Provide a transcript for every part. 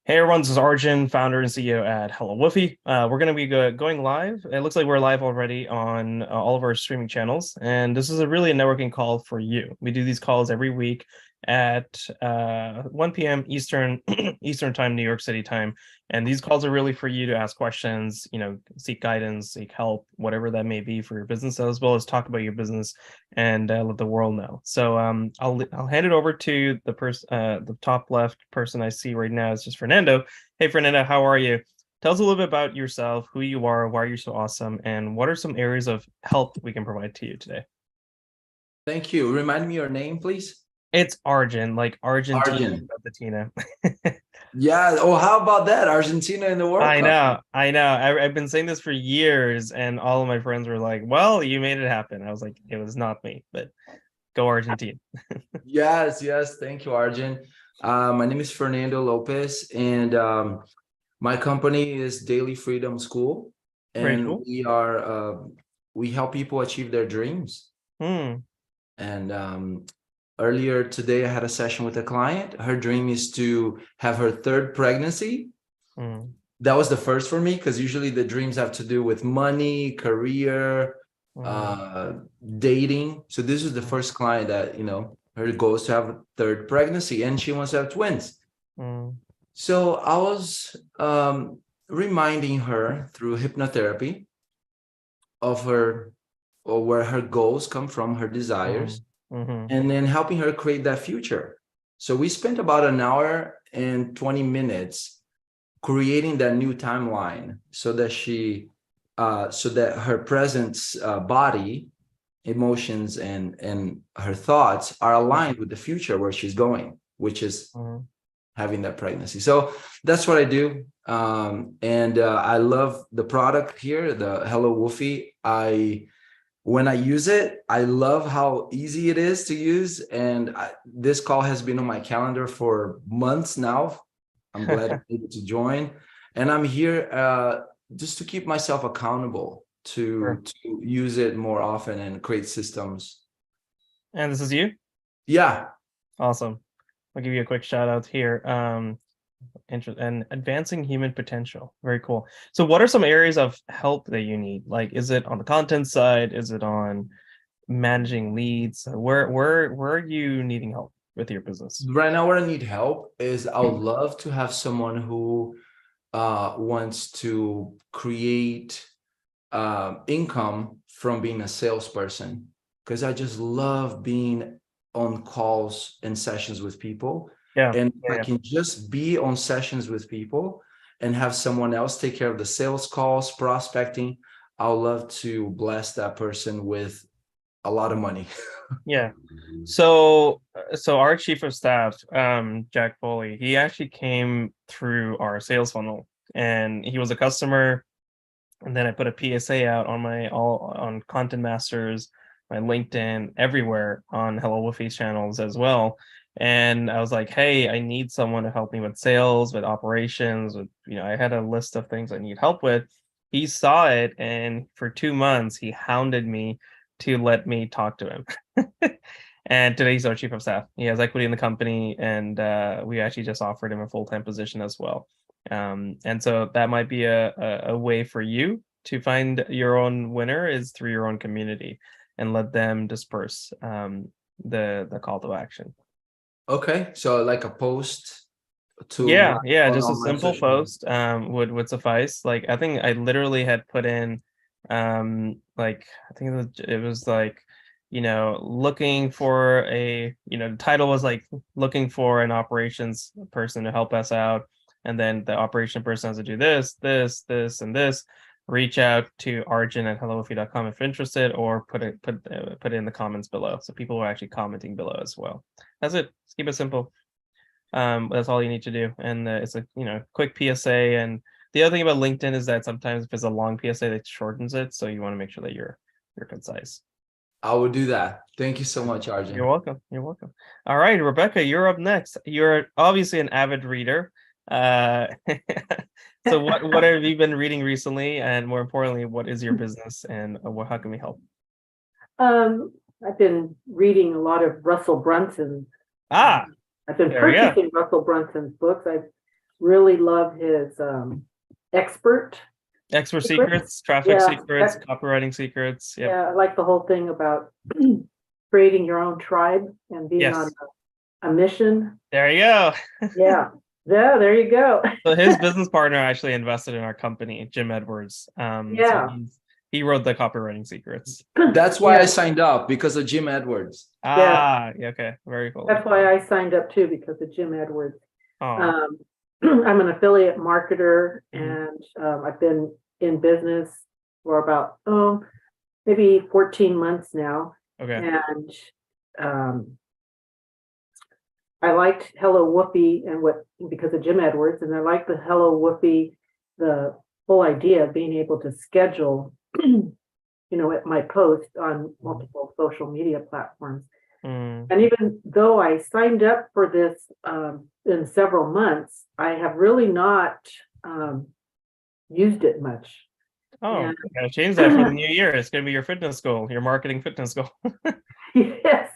Hey everyone, this is Arjun, founder and CEO at HelloWoofy. We're going to be going live. It looks like we're live already on all of our streaming channels, and this is really a networking call for you. We do these calls every week at 1 p.m. Eastern Eastern time, New York City time, and these calls are really for you to ask questions, seek guidance, seek help, whatever that may be for your business, as well as talk about your business and let the world know. So I'll hand it over to the top left person I see right now is just Fernando. Hey Fernando, how are you? Tell us a little bit about yourself, who you are, why you're so awesome, and what are some areas of help we can provide to you today. Thank you. Remind me your name, please. It's Arjun, like Argentina, Arjun. the Tina. Yeah. Oh, how about that? Argentina in the World I Cup. know, I know. I've been saying this for years, and all of my friends were like, "Well, you made it happen." I was like, "It was not me, but go Argentina." Yes, yes. Thank you, Arjun. My name is Fernando Lopez, and my company is Daily Freedom School, Very and cool. we help people achieve their dreams. Hmm. And earlier today, I had a session with a client. Her dream is to have her third pregnancy. Hmm. That was the first for me because usually the dreams have to do with money, career, Hmm. uh, dating. So this is the first client that, her goal is to have a third pregnancy and she wants to have twins. Hmm. So I was reminding her through hypnotherapy of her or where her goals come from, her Hmm. desires, Hmm. and then helping her create that future. So we spent about an hour and 20 minutes creating that new timeline so that her present body, emotions, and her thoughts are aligned with the future where she's going, which is Hmm. having that pregnancy. So that's what I do. And I love the product here, the HelloWoofy. When I use it, I love how easy it is to use. And this call has been on my calendar for months now. I'm glad I'm able to join. And I'm here just to keep myself accountable Sure. to use it more often and create systems. And this is you? Yeah. Awesome. I'll give you a quick shout out here. And advancing human potential. Very cool. So what are some areas of help that you need? Like, is it on the content side? Is it on managing leads? Where are you needing help with your business? Right now, where I need help is I would love to have someone who wants to create income from being a salesperson because I just love being on calls and sessions with people. Yeah. And Yeah, I yeah. can just be on sessions with people and have someone else take care of the sales calls, prospecting. I would love to bless that person with a lot of money. Yeah. So our chief of staff, Jack Foley, he actually came through our sales funnel and he was a customer. And then I put a PSA out on my all on Content Masters, my LinkedIn, everywhere on Hello Woofy's channels as well. And I was like, hey, I need someone to help me with sales, with operations, I had a list of things I need help with. He saw it, and for 2 months, he hounded me to let me talk to him. And today he's our chief of staff. He has equity in the company, and we actually just offered him a full-time position as well. And so that might be a way for you to find your own winner is through your own community and let them disperse the call to action. Okay. So like a post to my Yeah, just a on my simple social. post would suffice. Like I think I literally had put in like I think it was like looking for the title was like looking for an operations person to help us out, and then the operation person has to do this and this. Reach out to Arjun at helloify.com if interested, or put it in the comments below, so people are actually commenting below as well. That's it. Just keep it simple. That's all you need to do, and it's a quick PSA. And the other thing about LinkedIn is that sometimes if it's a long PSA, that shortens it, so you want to make sure that you're concise. I will do that. Thank you so much, You're Arjun. welcome. You're welcome. All right, Rebecca, you're up next. You're obviously an avid reader. Uh, so what have you been reading recently, and more importantly, what is your business, and how can we help? Um, I've been reading a lot of Russell Brunson. Ah, I've been there we go. purchasing Russell Brunson's books. I've really love his expert secrets, traffic Yeah, secrets, copywriting secrets. Yep. Yeah, I like the whole thing about creating your own tribe and being on Yes. a mission. There you go. Yeah. Yeah, there you go. So his business partner actually invested in our company, Jim Edwards. So Yeah. he wrote the copywriting secrets. That's why I Yeah. signed up, because of Jim Edwards. Ah, yeah, okay, very cool. That's why I signed up too, because of Jim Edwards. Oh, I'm an affiliate marketer, Mhm. and I've been in business for about maybe 14 months now. okay. And I liked HelloWoofy and because of Jim Edwards, and I liked the HelloWoofy, the whole idea of being able to schedule, at my post on multiple social media platforms. Mm. And even though I signed up for this in several months, I have really not used it much. Oh, And you gotta change that for the new year. It's gonna be your fitness goal, your marketing fitness goal. yes,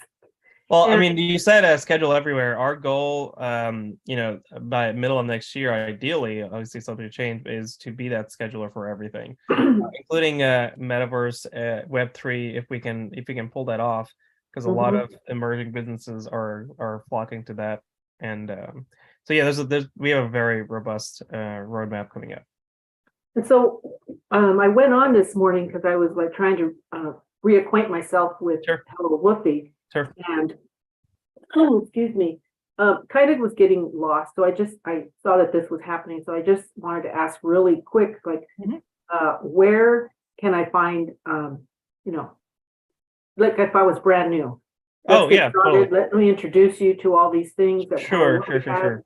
Well, I and mean, you said schedule everywhere. Our goal, by middle of next year, ideally, obviously something to change, is to be that scheduler for everything, including metaverse, Web3, if we can pull that off, because a lot Mhm. of emerging businesses are flocking to that. And so yeah, we have a very robust roadmap coming up. And so I went on this morning because I was like trying to reacquaint myself with Sure. HelloWoofy, Sure. and excuse me, kind of was getting lost. So I saw that this was happening. So I just wanted to ask really quick, like, Mhm. where can I find, like if I was brand new, let's Oh get yeah, started. totally. Let me introduce you to all these things that Sure, HelloWoofy has. sure.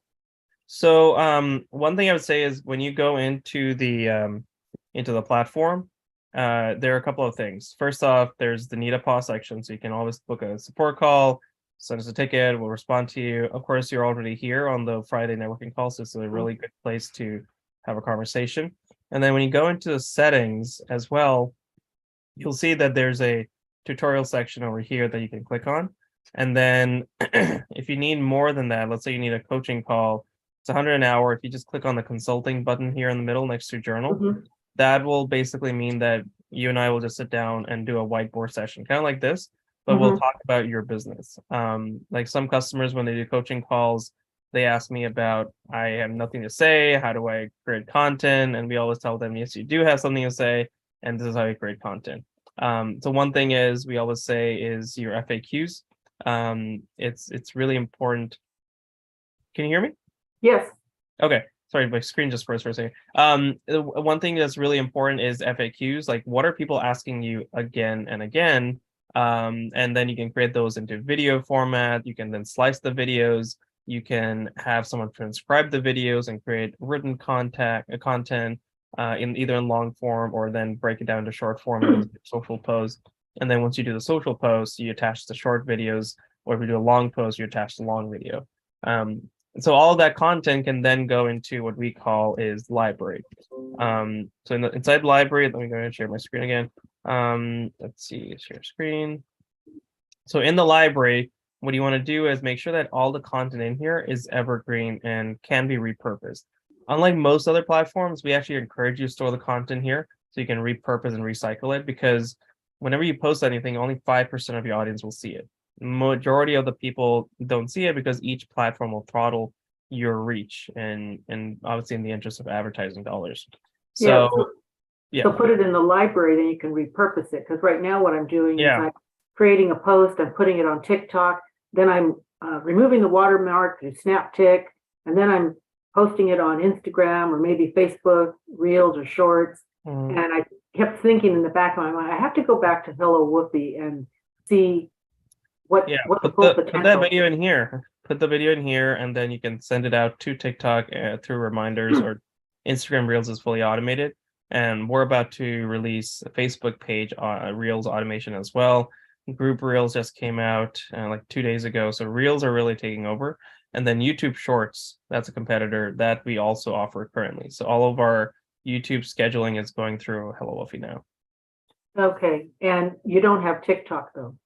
So one thing I would say is when you go into the platform, there are a couple of things. First off, there's the need a pause section, so you can always book a support call, send us a ticket, we'll respond to you. Of course, you're already here on the Friday networking call, so it's a really good place to have a conversation. And then when you go into the settings as well, you'll see that there's a tutorial section over here that you can click on. And then if you need more than that, let's say you need a coaching call, it's 100 an hour. If you just click on the consulting button here in the middle next to journal, Mhm. that will basically mean that you and I will just sit down and do a whiteboard session, kind of like this, but we'll talk about your business. Like some customers, when they do coaching calls, they ask me about, I have nothing to say. How do I create content? And we always tell them, yes, you do have something to say, and this is how you create content. So one thing is we always say is your FAQs. It's really important. Can you hear me? Yes. Okay. Sorry, my screen just froze for a second. One thing that's really important is FAQs. Like, what are people asking you again and again? And then you can create those into video format. You can then slice the videos. You can have someone transcribe the videos and create written content in either in long form, or then break it down to short form and social post. And then once you do the social post, you attach the short videos, or if you do a long post, you attach the long video. So all of that content can then go into what we call is library. So inside library, let me go ahead and share my screen again. Let's see, share screen. So in the library, what you want to do is make sure that all the content in here is evergreen and can be repurposed. Unlike most other platforms, we actually encourage you to store the content here so you can repurpose and recycle it, because whenever you post anything, only 5% of your audience will see it. Majority of the people don't see it because each platform will throttle your reach, and obviously in the interest of advertising dollars. Yeah. So yeah, So put it in the library, then you can repurpose it. Because right now what I'm doing is yeah. I'm creating a post, I'm putting it on TikTok, then I'm removing the watermark through SnapTik, and then I'm posting it on Instagram or maybe Facebook, Reels or Shorts. Mhm. And I kept thinking in the back of my mind, I have to go back to HelloWoofy and see what Yeah, the put full that potential. video in here. Put the video in here, and then you can send it out to TikTok through reminders, or Instagram Reels is fully automated. And we're about to release a Facebook page Reels automation as well. Group Reels just came out like 2 days ago, so Reels are really taking over. And then YouTube Shorts, that's a competitor that we also offer currently. So all of our YouTube scheduling is going through HelloWoofy now. Okay, and you don't have TikTok though.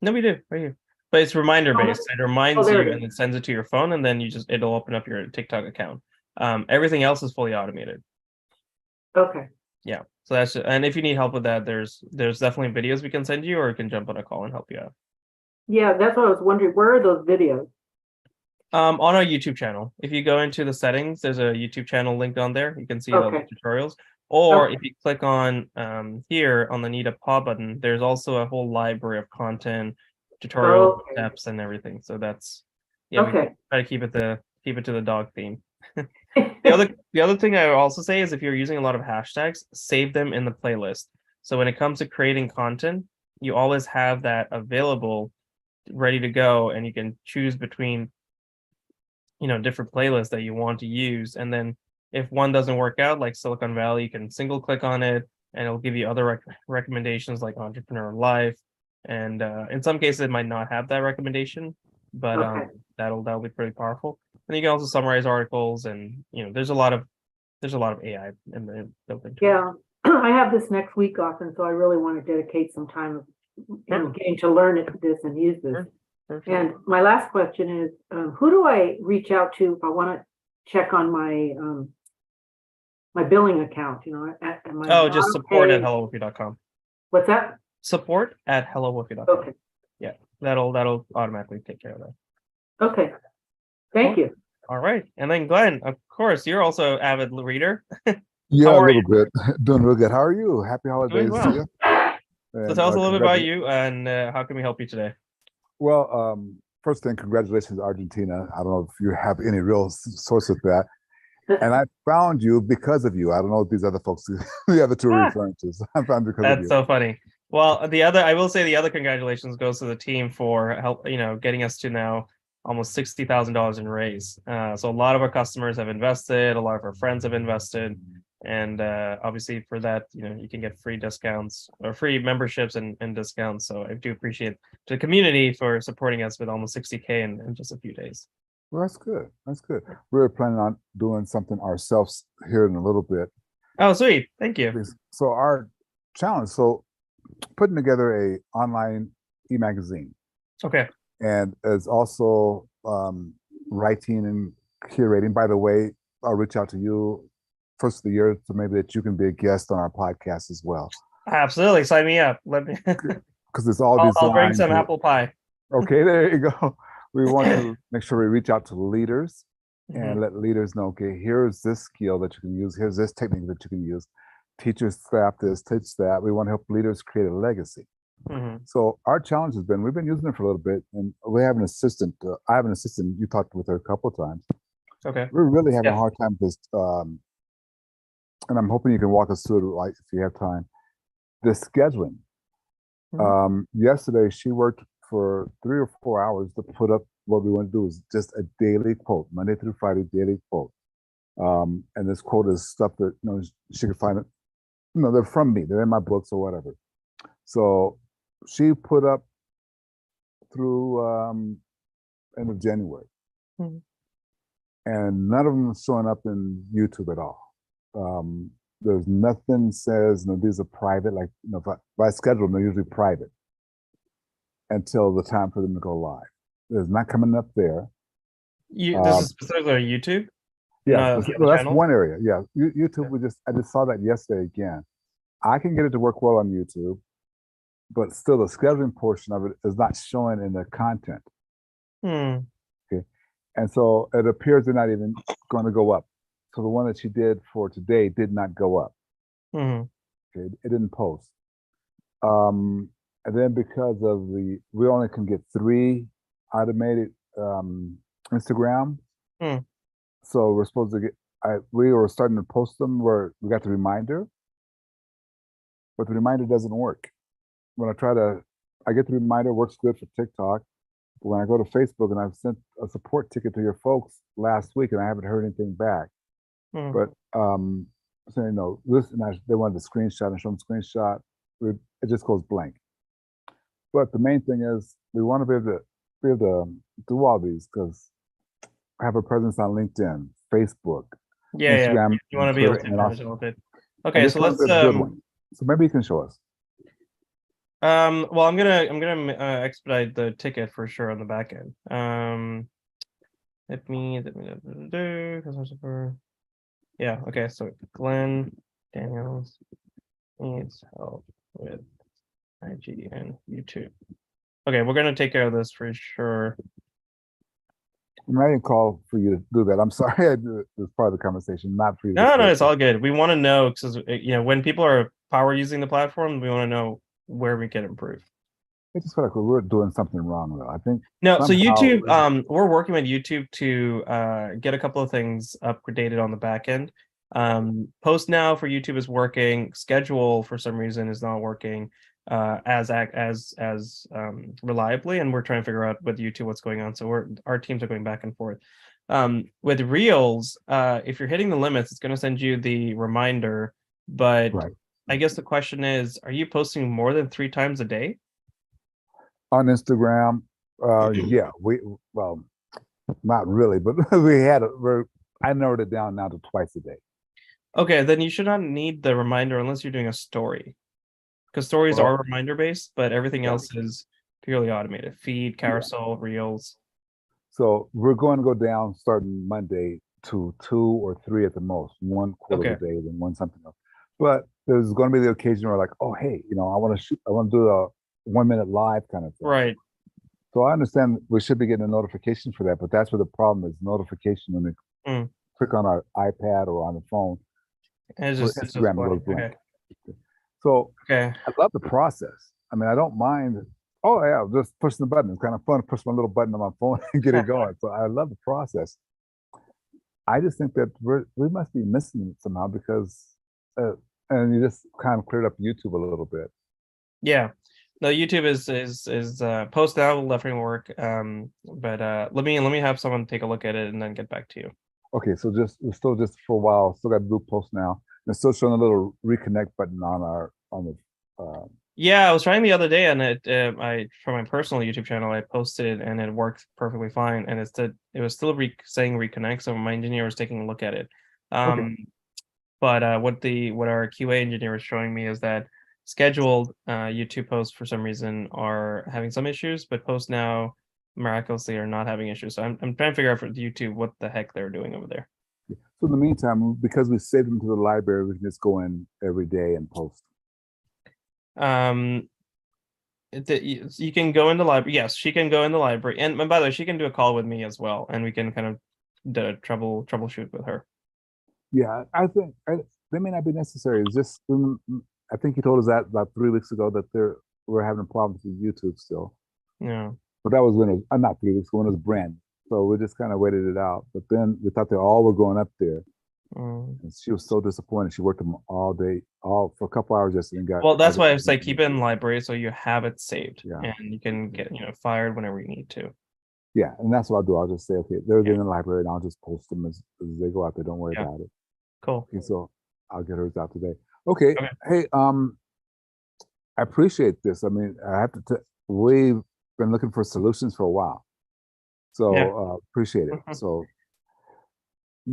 No, we do right here, but it's reminder based. It reminds there you it and is. it sends it to your phone, and then it'll open up your TikTok account. Everything else is fully automated. Okay. Yeah. So and if you need help with that, there's definitely videos we can send you, or you can jump on a call and help you out. Yeah, that's what I was wondering. Where are those videos? On our YouTube channel. If you go into the settings, there's a YouTube channel linked on there. You can see all the Okay. tutorials. Or Okay. if you click on here on the Need a Paw button, there's also a whole library of content, tutorials, Okay. steps, and everything. So that's we Okay. try to keep it to the dog theme. The other thing I would also say is if you're using a lot of hashtags, save them in the playlist. So when it comes to creating content, you always have that available, ready to go, and you can choose between different playlists that you want to use. And then if one doesn't work out, like Silicon Valley, you can single click on it and it'll give you other recommendations like Entrepreneur Life. And in some cases, it might not have that recommendation, but Okay. that'll be pretty powerful. And you can also summarize articles, and there's a lot of AI in the built into it. Yeah, I have this next week off, and so I really want to dedicate some time of Sure. getting to learn this and use this. Sure. And my last question is, who do I reach out to if I want to check on my my billing account? At my Just support at auto-pay- HelloWoofy.com. What's that? Support at HelloWoofy.com. Okay. Yeah, that'll automatically take care of that. Okay. Thank you. All right. And then Glenn, of course, you're also an avid reader. Yeah, How a are little bit. Doing real good. How are you? Happy holidays well. to you. So And, tell us a little bit about congratu- you and how can we help you today? Well, first thing, congratulations, Argentina. I don't know if you have any real source of that. And I found you because of you. I don't know if these other folks, the other two are referring to. So I found because of That's you. so funny. Well, I will say the other congratulations goes to the team for help, getting us to now almost $60,000 in raise. So a lot of our customers have invested, a lot of our friends have invested, and obviously for that, you can get free discounts or free memberships and discounts. So I do appreciate the community for supporting us with almost 60K in just a few days. Well, that's good. That's good. We're planning on doing something ourselves here in a little bit. Oh, sweet. Thank you. So our challenge, putting together a online e-magazine. Okay. And is also writing and curating. By the way, I'll reach out to you first of the year, so maybe that you can be a guest on our podcast as well. Absolutely, sign me up. Let me, because it's all I'll bring designed some to- apple pie. Okay, there you go. We want to make sure we reach out to leaders Mhm. and let leaders know, okay, here's this skill that you can use, here's this technique that you can use. Teachers, staff this, teach that. We want to help leaders create a legacy. Mhm. So our challenge has been, we've been using it for a little bit, and we have an assistant. I have an assistant. You talked with her a couple of times. Okay. We're really having Yeah. a hard time with this, and I'm hoping you can walk us through it, like if you have time. The scheduling. Yesterday, she worked for 3 or 4 hours to put up what we want to do is just a daily quote, Monday through Friday, daily quote. And this quote is stuff that she could find it. They're from me. They're in my books or whatever. So she put up through end of January. Mhm. And none of them are showing up in YouTube at all. There's nothing says, these are private, like, if I schedule them, they're usually private until the time for them to go live. There's not coming up there. This is specifically on YouTube? Yeah, the well, that's channel? one area. Yeah, YouTube, I just saw that yesterday again. I can get it to work well on YouTube, but still the scheduling portion of it is not showing in the content. Hmm. Okay. And so it appears they're not even going to go up. So the one that she did for today did not go up. Mhm. Okay. It didn't post. And then because of we only can get 3 automated Instagram. So we're supposed to get, we were starting to post them where we got the reminder, but the reminder doesn't work. When I get the reminder, works good for TikTok. But when I go to Facebook, and I've sent a support ticket to your folks last week and I haven't heard anything back. But saying this, and they wanted the screenshot and show them screenshot. It just goes blank. But the main thing is we want to be able to do all these because I have a presence on LinkedIn, Facebook, Instagram. Yeah. You want to be able to manage a little bit. Okay, so let's so maybe you can show us. well, I'm gonna expedite the ticket for sure on the back end. Let me customer support. Yeah, okay, so Glenn Daniels needs help with IG and YouTube. Okay, we're gonna take care of this for sure. I didn't call for you to do that. I'm sorry. It was part of the conversation, not for you to No, discuss it's it. all good. We want to know because when people are power using the platform, we want to know where we can improve. I just feel like we're doing something wrong, though. I think No, so somehow YouTube, we're working with YouTube to get a couple of things updated on the back end. Post now for YouTube is working. Schedule for some reason is not working as reliably, and we're trying to figure out with YouTube what's going on. So our teams are going back and forth. With Reels, if you're hitting the limits, it's going to send you the reminder. But right I guess the question is, are you posting more than 3 times a day? on Instagram, yeah, well, not really, but I narrowed it down now to twice a day. Okay, then you should not need the reminder unless you're doing a story, because stories Well, are reminder based, but everything yeah. else is purely automated. Feed, carousel, reels. So we're going to go down starting Monday to 2 or 3 at the most, one quarter Okay. of the day, then one something else. But there's going to be the occasion where like, oh, hey, I want to do a 1 minute live kind of thing. Right. So I understand we should be getting a notification for that, but that's where the problem is. Notification when we click on our iPad or on the phone, And for Instagram it goes blank. Okay. So Okay. I love the process. I mean, I don't mind. Oh yeah, just pushing the button. It's kind of fun to push my little button on my phone and get it going. So I love the process. I just think that we must be missing it somehow because, and you just kind of cleared up YouTube a little bit. Yeah. No, YouTube is post now will definitely work. But let me have someone take a look at it and then get back to you. Okay, so we're still just for a while. Still got to do post now. And still showing a little reconnect button on the. Yeah, I was trying the other day, and I for my personal YouTube channel, I posted and it worked perfectly fine, and it was still saying reconnect, so my engineer was taking a look at it. Okay. But what our QA engineer was showing me is that scheduled YouTube posts for some reason are having some issues, but post now miraculously are not having issues. So I'm trying to figure out for YouTube what the heck they're doing over there. So in the meantime, because we saved them to the library, we can just go in every day and post. You can go in the library. Yes, she can go in the library, and by the way, she can do a call with me as well, and we can kind of troubleshoot with her. Yeah, I think they may not be necessary. It's just I think he told us that about 3 weeks ago that we're having problems with YouTube still. Yeah. But that was when it was not 3 weeks ago, when it was brand. So we just kind of waited it out. But then we thought they all were going up there. And she was so disappointed. She worked them all day, all for a couple hours yesterday. And got well, that's why I was like, keep it in library so you have it saved, yeah. and you can get fired whenever you need to. Yeah, and that's what I'll do. I'll just say, okay, they're in the library, and I'll just post them as they go out there. Don't worry about it. Cool. Okay, so I'll get hers out today. Okay. Hey, I appreciate this. I mean, I have to. We've been looking for solutions for a while, so appreciate it. So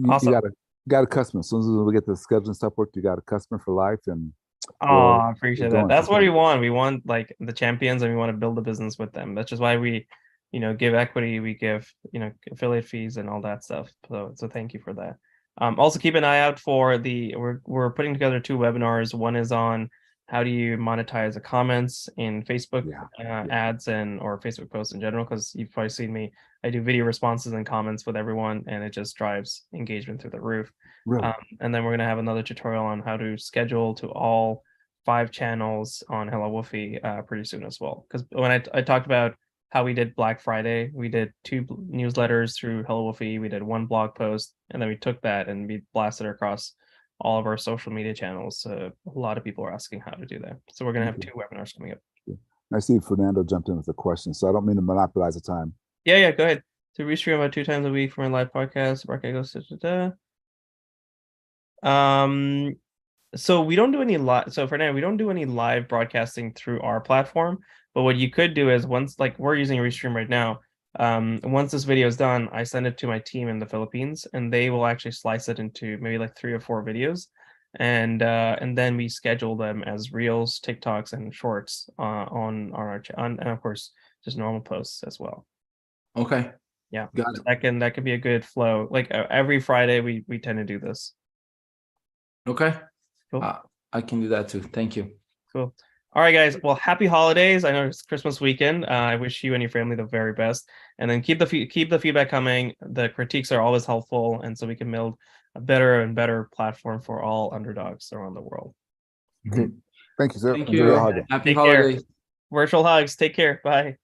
Awesome. you got a customer. As soon as we get the scheduling stuff worked, you got a customer for life, and I appreciate that. That's what we want. We want like the champions, and we want to build a business with them. That's just why we, give equity. We give affiliate fees and all that stuff. So thank you for that. Also keep an eye out for we're putting together 2 webinars. One is on how do you monetize the comments in Facebook ads or Facebook posts in general, because you've probably seen me. I do video responses and comments with everyone, and it just drives engagement through the roof. Really? And then we're going to have another tutorial on how to schedule to all 5 channels on HelloWoofy pretty soon as well. Because when I talked about how we did Black Friday, we did 2 newsletters through HelloWoofy, we did 1 blog post, and then we took that and we blasted it across all of our social media channels. A lot of people are asking how to do that. So we're going to have 2 webinars coming up. I see Fernando jumped in with a question, so I don't mean to monopolize the time. Yeah, go ahead. To restream about 2 times a week for my live podcast. So we don't do any live. So for now, we don't do any live broadcasting through our platform. But what you could do is once, like we're using Restream right now. Once this video is done, I send it to my team in the Philippines, and they will actually slice it into maybe like 3 or 4 videos, and then we schedule them as reels, TikToks, and shorts on our channel, and of course just normal posts as well. Okay. Yeah, Got it. that can be a good flow. Like every Friday, we tend to do this. Okay. Cool. I can do that too. Thank you. Cool. All right, guys. Well, happy holidays. I know it's Christmas weekend. I wish you and your family the very best. And then keep the feedback coming. The critiques are always helpful, and so we can build a better and better platform for all underdogs around the world. Okay. Thank you, sir. Thank Enjoy you. your holiday. Happy Take care. holidays. Virtual hugs. Take care. Bye.